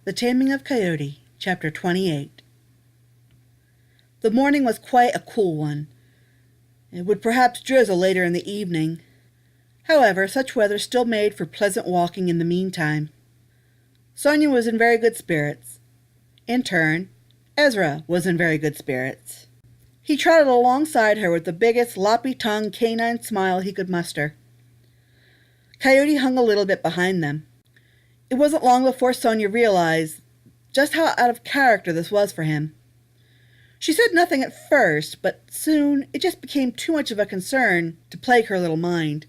The Taming of Coyote, Chapter 28. The morning was quite a cool one. It would perhaps drizzle later in the evening. However, such weather still made for pleasant walking in the meantime. Sonia was in very good spirits. In turn, Ezra was in very good spirits. He trotted alongside her with the biggest loppy-tongued canine smile he could muster. Coyote hung a little bit behind them. It wasn't long before Sonia realized just how out of character this was for him. She said nothing at first, but soon it just became too much of a concern to plague her little mind.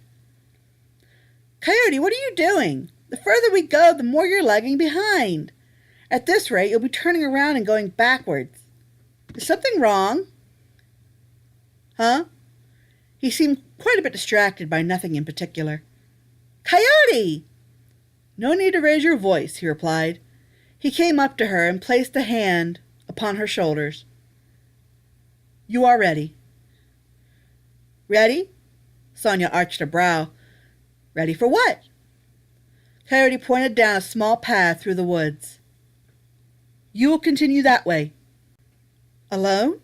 "Coyote, what are you doing? The further we go, the more you're lagging behind. At this rate, you'll be turning around and going backwards. Is something wrong?" "Huh?" He seemed quite a bit distracted by nothing in particular. "Coyote!" "No need to raise your voice," he replied. He came up to her and placed a hand upon her shoulders. "You are ready." "Ready?" Sonia arched a brow. "Ready for what?" Coyote pointed down a small path through the woods. "You will continue that way." "Alone?"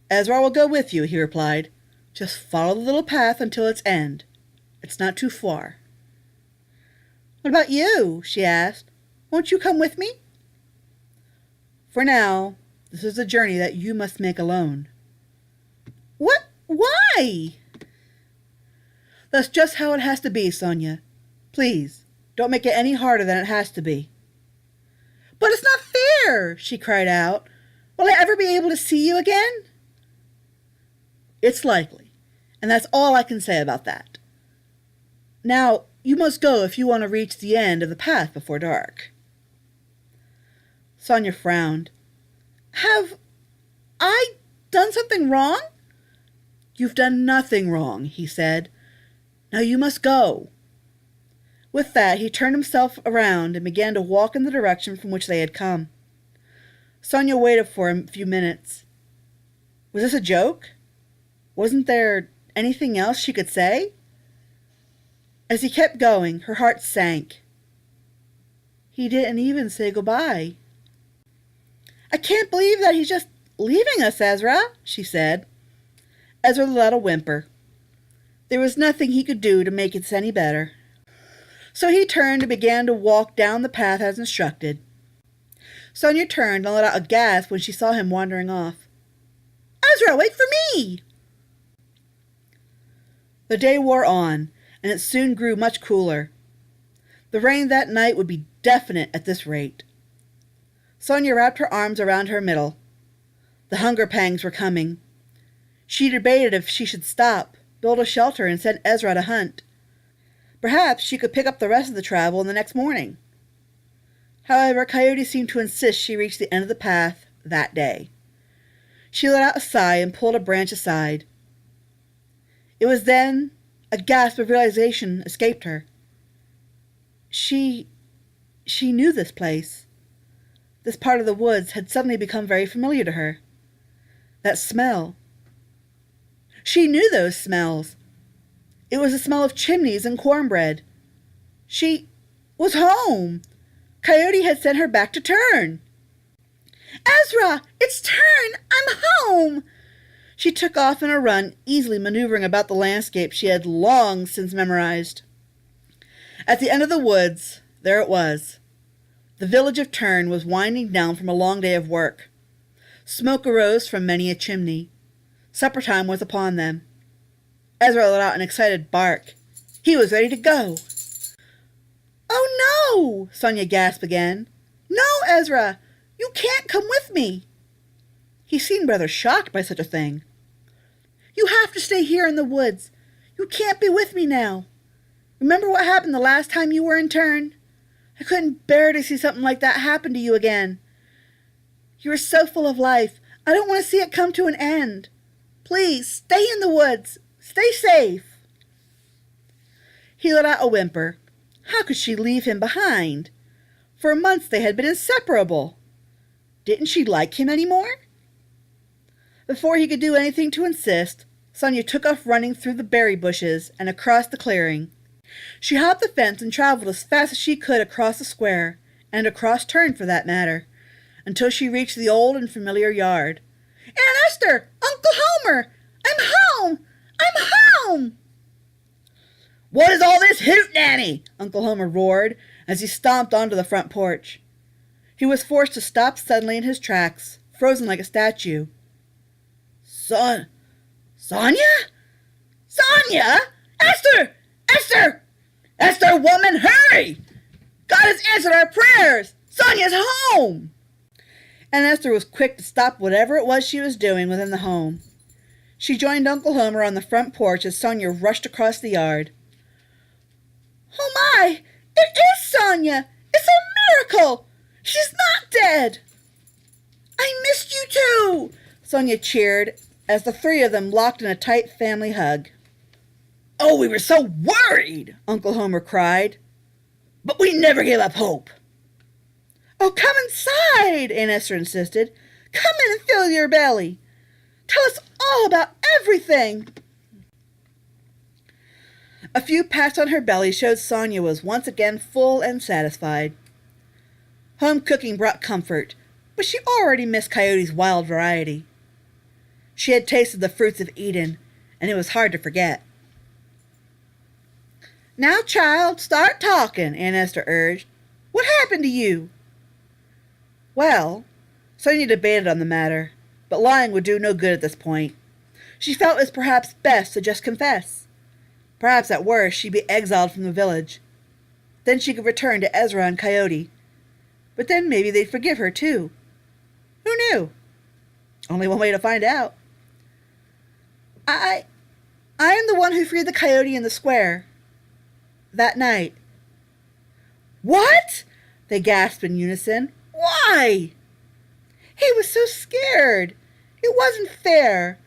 "Ezra will go with you," he replied. "Just follow the little path until its end. It's not too far." "What about you?" she asked. "Won't you come with me?" "For now, this is a journey that you must make alone." "What? Why?" "That's just how it has to be, Sonia. Please, don't make it any harder than it has to be." "But it's not fair!" she cried out. "Will I ever be able to see you again?" "It's likely, and that's all I can say about that. Now, you must go if you want to reach the end of the path before dark." Sonia frowned. "Have I done something wrong?" "You've done nothing wrong," he said. "Now you must go." With that, he turned himself around and began to walk in the direction from which they had come. Sonia waited for him a few minutes. Was this a joke? Wasn't there anything else she could say? As he kept going, her heart sank. He didn't even say goodbye. "I can't believe that he's just leaving us, Ezra," she said. Ezra let out a whimper. There was nothing he could do to make it any better. So he turned and began to walk down the path as instructed. Sonia turned and let out a gasp when she saw him wandering off. "Ezra, wait for me!" The day wore on, and it soon grew much cooler. The rain that night would be definite at this rate. Sonia wrapped her arms around her middle. The hunger pangs were coming. She debated if she should stop, build a shelter, and send Ezra to hunt. Perhaps she could pick up the rest of the travel in the next morning. However, Coyote seemed to insist she reach the end of the path that day. She let out a sigh and pulled a branch aside. It was then a gasp of realization escaped her. She knew this place. This part of the woods had suddenly become very familiar to her. That smell. She knew those smells. It was the smell of chimneys and cornbread. She was home. Coyote had sent her back to Turn. "Ezra, it's Turn! I'm home!" She took off in a run, easily maneuvering about the landscape she had long since memorized. At the end of the woods, there it was. The village of Turn was winding down from a long day of work. Smoke arose from many a chimney. Supper time was upon them. Ezra let out an excited bark. He was ready to go. "Oh, no!" Sonia gasped again. "No, Ezra! You can't come with me!" He seemed rather shocked by such a thing. "You have to stay here in the woods. You can't be with me now. Remember what happened the last time you were in Turn? I couldn't bear to see something like that happen to you again. You were so full of life. I don't want to see it come to an end. Please, stay in the woods. Stay safe." He let out a whimper. How could she leave him behind? For months they had been inseparable. Didn't she like him any more? Before he could do anything to insist, Sonia took off running through the berry bushes and across the clearing. She hopped the fence and traveled as fast as she could across the square, and across turned for that matter, until she reached the old and familiar yard. "Aunt Esther! Uncle Homer! I'm home! I'm home!" "What is all this hootenanny?" Uncle Homer roared as he stomped onto the front porch. He was forced to stop suddenly in his tracks, frozen like a statue. Sonia? Sonia? Esther! Esther! Esther, woman, hurry! God has answered our prayers! Sonia's home!" And Esther was quick to stop whatever it was she was doing within the home. She joined Uncle Homer on the front porch as Sonia rushed across the yard. "Oh my! It is Sonia! It's a miracle! She's not dead!" "I missed you too!" Sonia cheered as the three of them locked in a tight family hug. "Oh, we were so worried!" Uncle Homer cried. "But we never gave up hope." "Oh, come inside," Aunt Esther insisted. "Come in and fill your belly. Tell us all about everything." A few pats on her belly showed Sonia was once again full and satisfied. Home cooking brought comfort, but she already missed Coyote's wild variety. She had tasted the fruits of Eden, and it was hard to forget. "Now, child, start talking," Aunt Esther urged. "What happened to you?" Well, Sonia debated on the matter, but lying would do no good at this point. She felt it was perhaps best to just confess. Perhaps at worst she'd be exiled from the village. Then she could return to Ezra and Coyote. But then maybe they'd forgive her too. Who knew? Only one way to find out. I am the one who freed the coyote in the square. That night." "What?" they gasped in unison. "Why?" "He was so scared. It wasn't fair.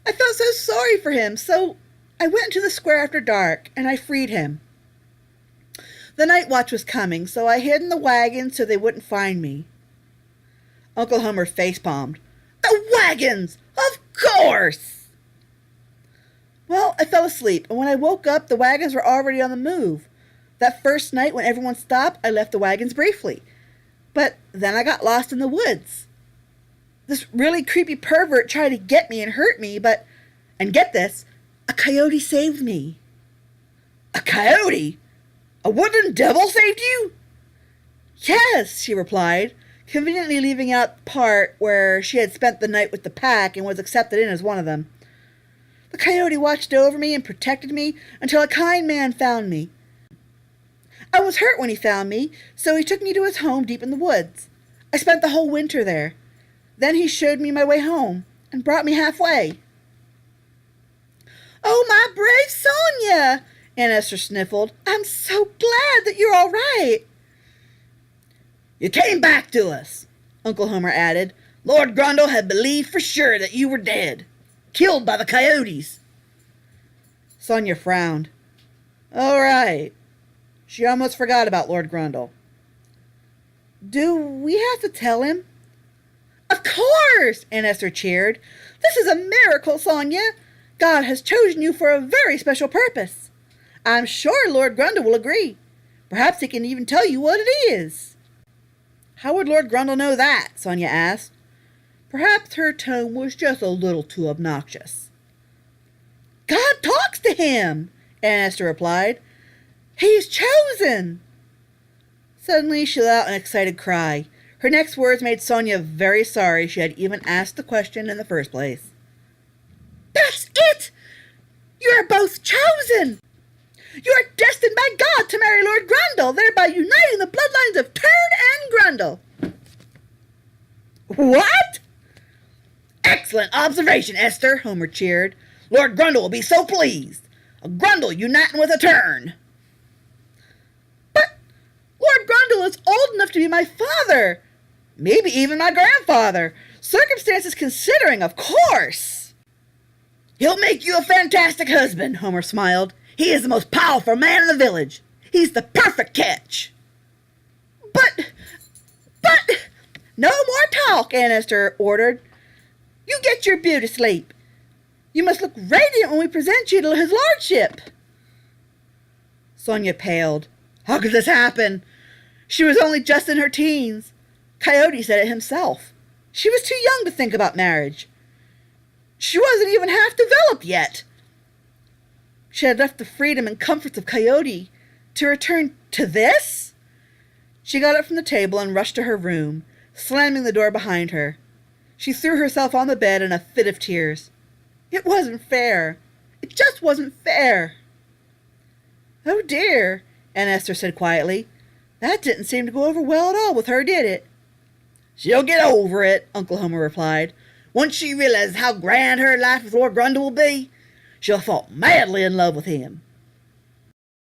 I felt so sorry for him, so I went into the square after dark, and I freed him. The night watch was coming, so I hid in the wagon so they wouldn't find me." Uncle Homer facepalmed. "The wagons! Of course!" "Well, I fell asleep, and when I woke up, the wagons were already on the move. That first night when everyone stopped, I left the wagons briefly. But then I got lost in the woods. This really creepy pervert tried to get me and hurt me, and get this, a coyote saved me." "A coyote? A wooden devil saved you?" "Yes," she replied, conveniently leaving out the part where she had spent the night with the pack and was accepted in as one of them. "The coyote watched over me and protected me until a kind man found me. I was hurt when he found me, so he took me to his home deep in the woods. I spent the whole winter there. Then he showed me my way home and brought me halfway." "Oh, my brave Sonia!" Aunt Esther sniffled. "I'm so glad that you're all right." "You came back to us," Uncle Homer added. "Lord Grundle had believed for sure that you were dead, killed by the coyotes." Sonia frowned. "All right." She almost forgot about Lord Grundle. "Do we have to tell him?" "Of course!" Aunt Esther cheered. "This is a miracle, Sonia. God has chosen you for a very special purpose. I'm sure Lord Grundle will agree. Perhaps he can even tell you what it is." "How would Lord Grundle know that?" Sonia asked. Perhaps her tone was just a little too obnoxious. "God talks to him," Aunt Esther replied. "He's chosen." Suddenly she let out an excited cry. Her next words made Sonia very sorry she had even asked the question in the first place. "That's it! You're both chosen! You're destined by God to marry Lord Grundle, thereby uniting the bloodlines of Turn and Grundle." "What?" "Excellent observation, Esther," Homer cheered. "Lord Grundle will be so pleased. A Grundle uniting with a Turn." "But Lord Grundle is old enough to be my father. Maybe even my grandfather. Circumstances considering, of course." "He'll make you a fantastic husband," Homer smiled. "He is the most powerful man in the village. He's the perfect catch." But, no more talk," Aunt Esther ordered. "You get your beauty sleep. You must look radiant when we present you to his lordship." Sonia paled. How could this happen? She was only just in her teens. Coyote said it himself. She was too young to think about marriage. She wasn't even half developed yet. She had left the freedom and comforts of Coyote to return to this? She got up from the table and rushed to her room, slamming the door behind her. She threw herself on the bed in a fit of tears. It wasn't fair. It just wasn't fair. Oh dear, Aunt Esther said quietly. That didn't seem to go over well at all with her, did it? She'll get over it, Uncle Homer replied. Once she realizes how grand her life with Lord Grundle will be, she'll fall madly in love with him.